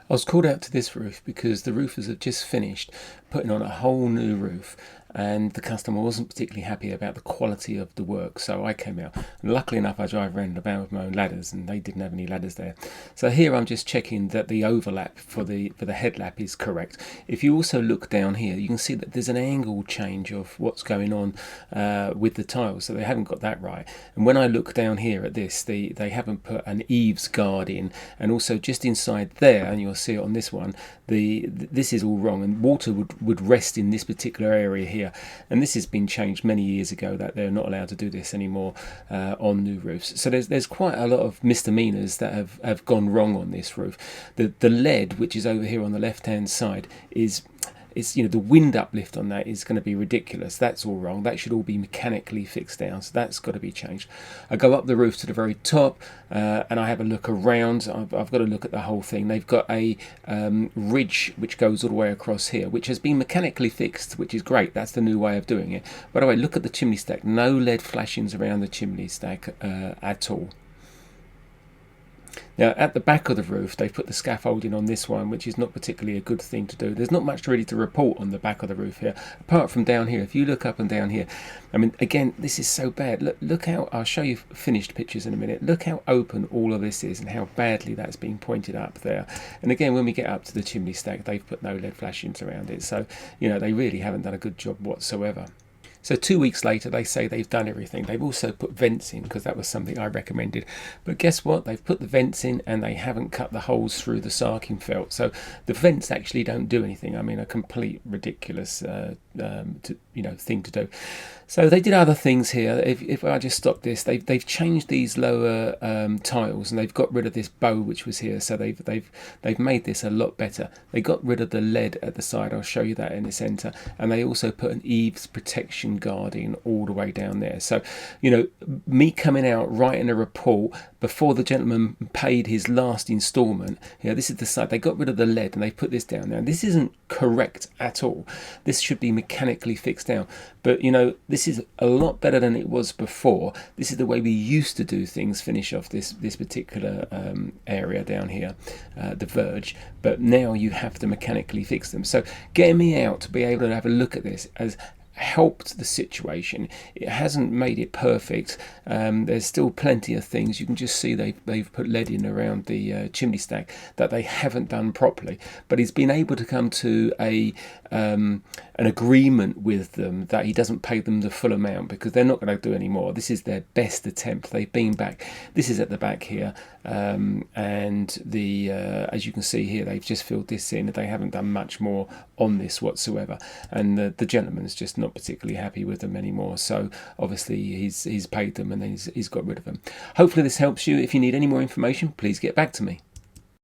I was called out to this roof because the roofers have just finished putting on a whole new roof, and the customer wasn't particularly happy about the quality of the work, so I came out. And luckily enough, I drive around about with my own ladders, and they didn't have any ladders there. So here I'm just checking that the overlap for the headlap is correct. If you also look down here, you can see that there's an angle change of what's going on with the tiles, so they haven't got that right. And when I look down here at this, they haven't put an eaves guard in, and also just inside there, and you'll see it on this one, this is all wrong, and water would rest in this particular area here. And this has been changed many years ago, that they're not allowed to do this anymore on new roofs. So there's quite a lot of misdemeanors that have gone wrong on this roof. The lead, which is over here on the left hand side, is the wind uplift on that is going to be ridiculous. That's all wrong. That should all be mechanically fixed down, so that's got to be changed. I go up the roof to the very top, and I have a look around. I've got to look at the whole thing. They've got a ridge which goes all the way across here, which has been mechanically fixed, which is great. That's the new way of doing it. By the way, look at the chimney stack. No lead flashings around the chimney stack at all. Now, at the back of the roof, they've put the scaffolding on this one, which is not particularly a good thing to do. There's not much really to report on the back of the roof here, apart from down here. If you look up and down here, I mean, again, this is so bad. Look how, I'll show you finished pictures in a minute. Look how open all of this is and how badly that's being pointed up there. And again, when we get up to the chimney stack, they've put no lead flashings around it. So, they really haven't done a good job whatsoever. So 2 weeks later, they say they've done everything. They've also put vents in, because that was something I recommended. But guess what? They've put the vents in, and they haven't cut the holes through the sarking felt. So the vents actually don't do anything. I mean, a complete ridiculous thing to do. So they did other things here. If I just stop this, they've changed these lower tiles, and they've got rid of this bow which was here. So they've made this a lot better. They got rid of the lead at the side. I'll show you that in the centre. And they also put an eaves protection guarding all the way down there. So me coming out writing a report before the gentleman paid his last instalment, this is the side. They got rid of the lead and they put this down. Now this isn't correct at all. This should be mechanically fixed down, but this is a lot better than it was before. This is the way we used to do things, finish off this particular area down here, the verge, but now you have to mechanically fix them. So getting me out to be able to have a look at this has helped the situation. It hasn't made it perfect. There's still plenty of things. You can just see they've put lead in around the chimney stack that they haven't done properly, but he's been able to come to an agreement with them that he doesn't pay them the full amount, because they're not going to do any more. This is their best attempt. They've been back. This is at the back here, and the as you can see here, they've just filled this in. They haven't done much more on this whatsoever, and the gentleman's just not particularly happy with them anymore. So obviously he's paid them, and then he's got rid of them. Hopefully this helps you. If you need any more information, please get back to me.